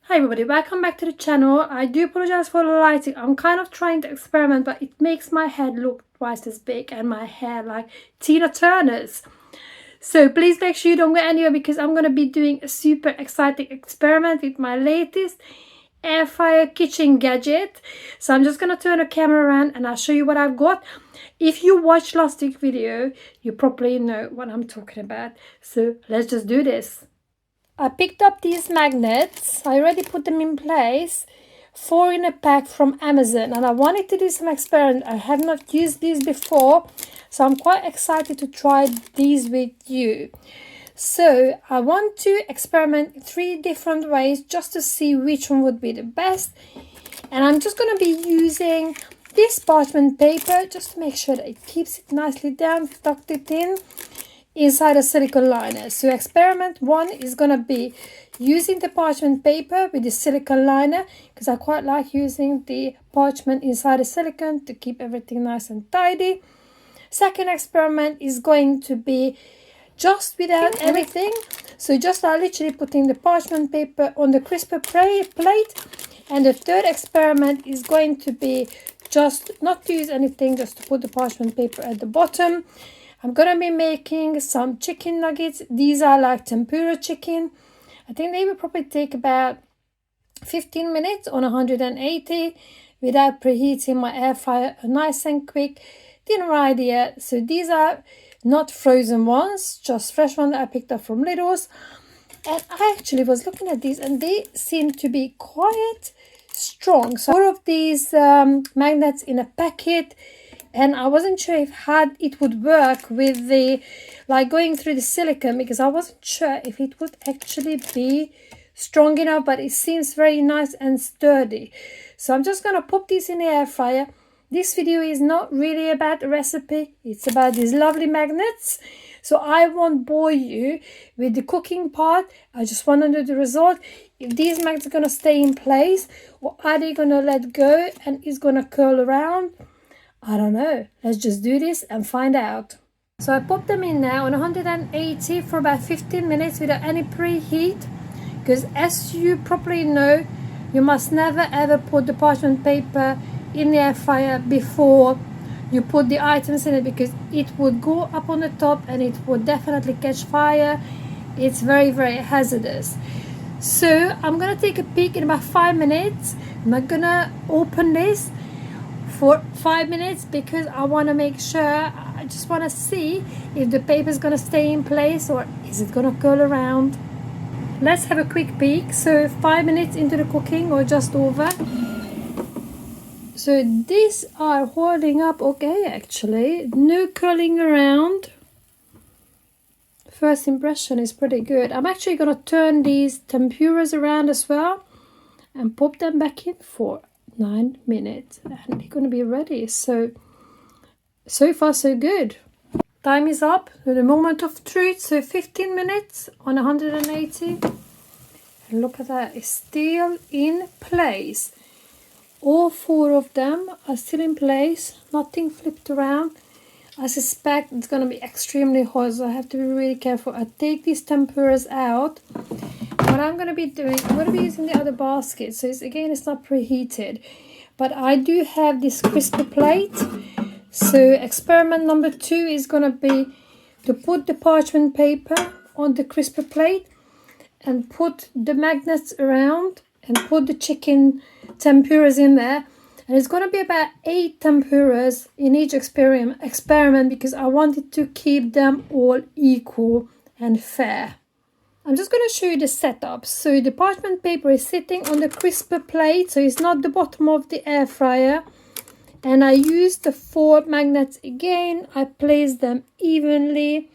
Hi everybody, welcome back to the channel. I do apologize for the lighting. I'm kind of trying to experiment, but it makes my head look twice as big and my hair like Tina Turner's. So please make sure you don't go anywhere because I'm going to be doing a super exciting experiment with my latest air fryer kitchen gadget. So I'm just going to turn the camera around and I'll show you what I've got. If you watched last week's video, you probably know what I'm talking about. So let's just do this. I picked up these magnets. I already put them in place. 4 in a pack from Amazon, and I wanted to do some experiment. I have not used these before, so I'm quite excited to try these with you. So I want to experiment 3 different ways just to see which one would be the best. And I'm just going to be using this parchment paper just to make sure that it keeps it nicely down, tucked it in inside a silicone liner. So experiment 1 is going to be using the parchment paper with the silicone liner, because I quite like using the parchment inside the silicone to keep everything nice and tidy. Second experiment is going to be just without anything. So just literally putting the parchment paper on the crisper plate. And the third experiment is going to be just not to use anything, just to put the parchment paper at the bottom. I'm going to be making some chicken nuggets. These are like tempura chicken. I think they will probably take about 15 minutes on 180 without preheating my air fryer. Nice and quick dinner idea. So these are not frozen ones, just fresh ones that I picked up from Lidl's. And I actually was looking at these and they seem to be quite strong. So 4 of these magnets in a packet. And I wasn't sure if it would work with the, like going through the silicone, because I wasn't sure if it would actually be strong enough, but it seems very nice and sturdy. So I'm just going to pop this in the air fryer. This video is not really about the recipe. It's about these lovely magnets. So I won't bore you with the cooking part. I just want to know the result. If these magnets are going to stay in place, or are they going to let go and it's going to curl around? I don't know. Let's just do this and find out. So I popped them in now on 180 for about 15 minutes without any preheat. Because as you probably know, you must never ever put the parchment paper in the air fryer before you put the items in it, because it would go up on the top and it would definitely catch fire. It's very, very hazardous. So I'm going to take a peek in about 5 minutes. I'm not going to open this for 5 minutes because I want to make sure, I just want to see if the paper is going to stay in place or is it going to curl around. Let's have a quick peek. So 5 minutes into the cooking or just over. So these are holding up okay actually. No curling around. First impression is pretty good. I'm actually going to turn these tempuras around as well and pop them back in for 9 minutes and they're going to be ready. So far so good. Time is up to the moment of truth. So 15 minutes on 180 and look at that, it's still in place. All 4 of them are still in place, nothing flipped around. I suspect it's going to be extremely hot, so I have to be really careful. I take these tempuras out. What I'm going to be doing, I'm going to be using the other basket. So it's not preheated. But I do have this crisper plate. So experiment number 2 is going to be to put the parchment paper on the crisper plate and put the magnets around and put the chicken tempuras in there. And it's going to be about 8 tempuras in each experiment because I wanted to keep them all equal and fair. I'm just going to show you the setup. So the parchment paper is sitting on the crisper plate, so it's not the bottom of the air fryer. And I used the 4 magnets again. I placed them evenly.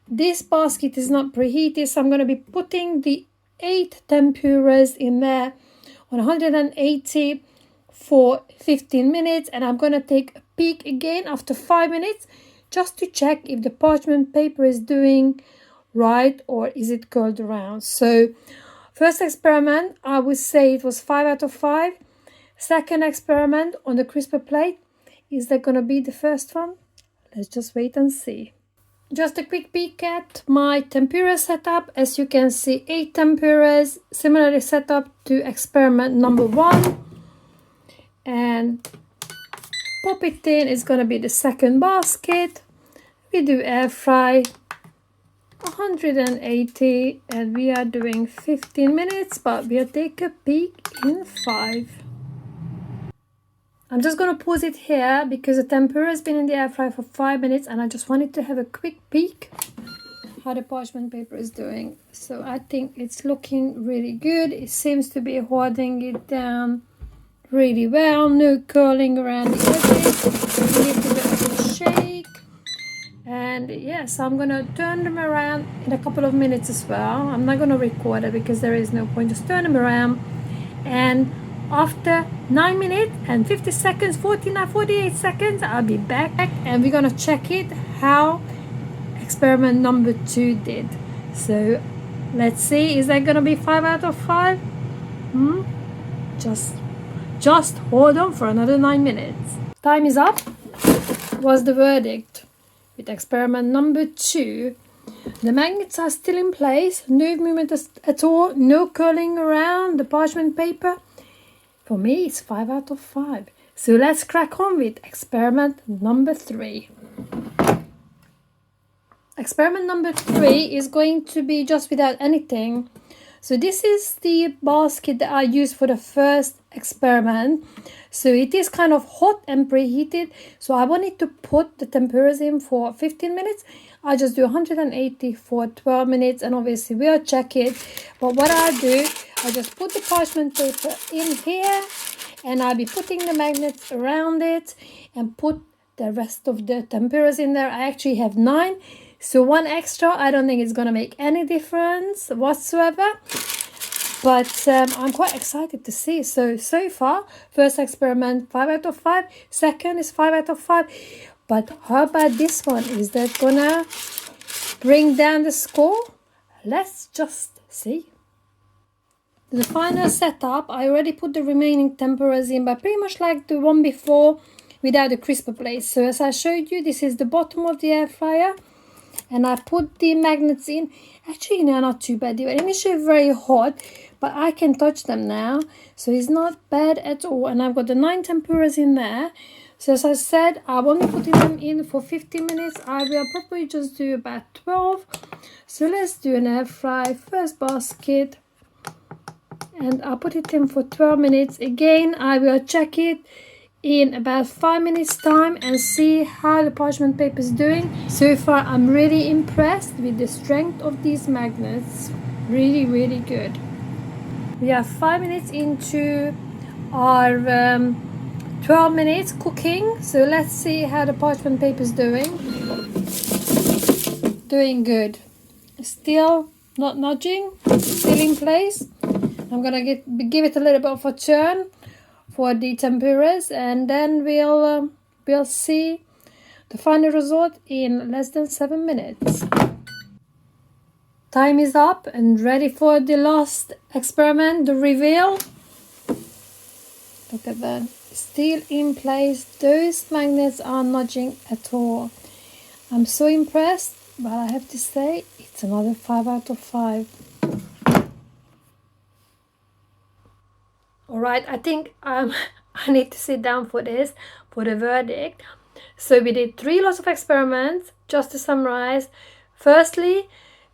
This basket is not preheated, so I'm going to be putting the 8 tempuras in there on 180 for 15 minutes. And I'm going to take a peek again after 5 minutes just to check if the parchment paper is doing right or is it curled around. So first experiment, I would say it was 5 out of 5. Second experiment on the crisper plate, is that going to be the first one? Let's just wait and see. Just a quick peek at my tempura setup. As you can see, 8 tempuras, similarly set up to experiment number 1. And pop it in, it's gonna be the second basket. We do air fry 180 and we are doing 15 minutes, but we'll take a peek in 5. I'm just going to pause it here because the tempura has been in the air fryer for 5 minutes and I just wanted to have a quick peek how the parchment paper is doing. So I think it's looking really good. It seems to be holding it down really well. No curling around the edges. A little bit of a shake. And yes, I'm going to turn them around in a couple of minutes as well. I'm not going to record it because there is no point. Just turn them around. And after 9 minutes and 50 seconds, 48 seconds, I'll be back and we're gonna check it how experiment number 2 did. So let's see, is that gonna be 5 out of 5? Just hold on for another 9 minutes. Time is up. Was the verdict with experiment number 2? The magnets are still in place, no movement at all, no curling around the parchment paper. For me, it's 5 out of 5. So let's crack on with experiment number 3. Experiment number 3 is going to be just without anything. So this is the basket that I used for the first experiment. So it is kind of hot and preheated. So I wanted to put the tempuras in for 15 minutes. I just do 180 for 12 minutes and obviously we'll check it. But what I do, I just put the parchment paper in here and I'll be putting the magnets around it and put the rest of the tempuras in there. I actually have 9. So 1 extra, I don't think it's going to make any difference whatsoever. But I'm quite excited to see. So far, first experiment, 5 out of 5. Second is 5 out of 5. But how about this one? Is that going to bring down the score? Let's just see. The final setup, I already put the remaining tempuras in, but pretty much like the one before without the crisper plate. So as I showed you, this is the bottom of the air fryer. And I put the magnets in. Actually, they're not too bad. They were initially very hot, but I can touch them now. So it's not bad at all. And I've got the 9 tempuras in there. So as I said, I won't be putting them in for 15 minutes. I will probably just do about 12. So let's do an air fry. First basket. And I'll put it in for 12 minutes. Again, I will check it in about 5 minutes time and see how the parchment paper is doing. So far, I'm really impressed with the strength of these magnets. Really, really good. We are 5 minutes into our 12 minutes cooking. So let's see how the parchment paper is doing. Doing good. Still not nudging. Still in place. I'm gonna give it a little bit of a turn for the tempuras, and then we'll see the final result in less than 7 minutes. Time is up and ready for the last experiment, the reveal. Look at that, still in place. Those magnets are nudging at all. I'm so impressed, but I have to say it's another 5 out of 5. Alright, I think I need to sit down for this, for the verdict. So we did 3 lots of experiments, just to summarize. Firstly,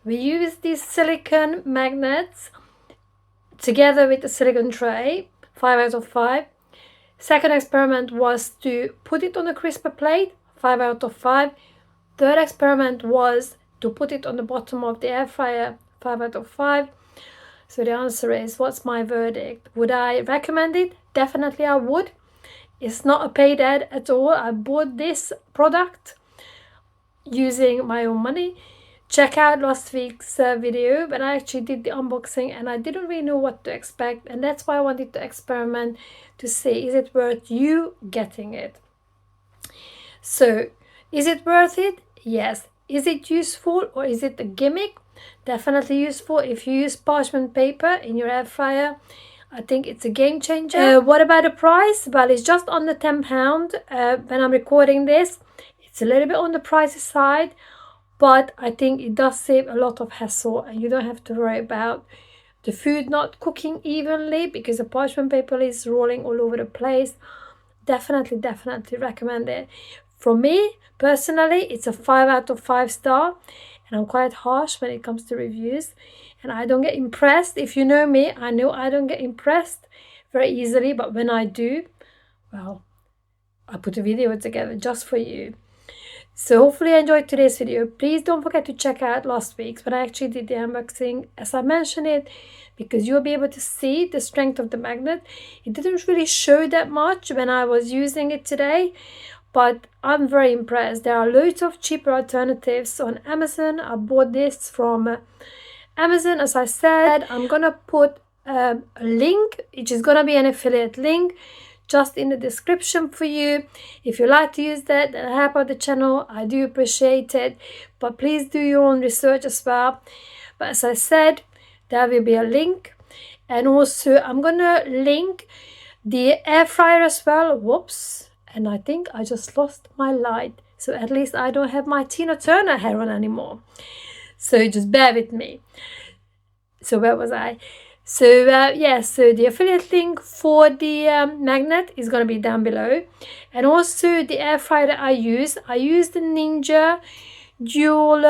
we used these silicone magnets together with the silicone tray, 5 out of 5. Second experiment was to put it on a crisper plate, 5 out of 5. Third experiment was to put it on the bottom of the air fryer, 5 out of 5. So the answer is, what's my verdict? Would I recommend it? Definitely I would. It's not a paid ad at all. I bought this product using my own money. Check out last week's video when I actually did the unboxing and I didn't really know what to expect, and that's why I wanted to experiment to see, is it worth you getting it? So is it worth it? Yes. Is it useful or is it a gimmick? Definitely useful. If you use parchment paper in your air fryer, I think it's a game changer. What about the price? Well, it's just under £10 when I'm recording this. It's a little bit on the pricey side. but I think it does save a lot of hassle, and you don't have to worry about the food not cooking evenly because the parchment paper is rolling all over the place. Definitely recommend it. For me personally, it's a 5 out of 5 star, and I'm quite harsh when it comes to reviews, and I don't get impressed. If you know me, I know I don't get impressed very easily, but when I do, well, I put a video together just for you. So hopefully you enjoyed today's video. Please don't forget to check out last week's when I actually did the unboxing as I mentioned it, because you'll be able to see the strength of the magnet. It didn't really show that much when I was using it today, but I'm very impressed. There are loads of cheaper alternatives on Amazon. I bought this from Amazon. As I said, I'm gonna put a link, which is gonna be an affiliate link, just in the description for you. If you like to use that and help out the channel, I do appreciate it, but please do your own research as well. But as I said, there will be a link, and also I'm gonna link the air fryer as well. Whoops, and I think I just lost my light, so at least I don't have my Tina Turner hair on anymore, so just bear with me. So where was I? So yeah, so the affiliate link for the magnet is going to be down below, and also the air fryer that I use the Ninja dual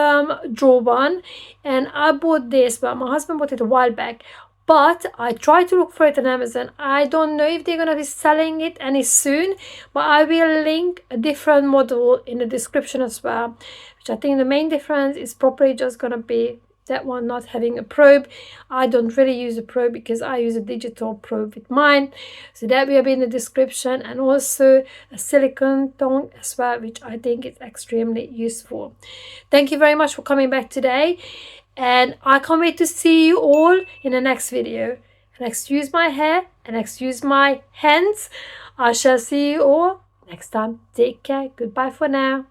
draw one, and I bought this, but my husband bought it a while back, but I tried to look for it on Amazon. I don't know if they're going to be selling it any soon, but I will link a different model in the description as well, which I think the main difference is probably just going to be that one not having a probe. I don't really use a probe because I use a digital probe with mine, so that will be in the description, and also a silicone tongue as well, which I think is extremely useful. Thank you very much for coming back today, and I can't wait to see you all in the next video. And excuse my hair and excuse my hands. I shall see you all next time. Take care. Goodbye for now.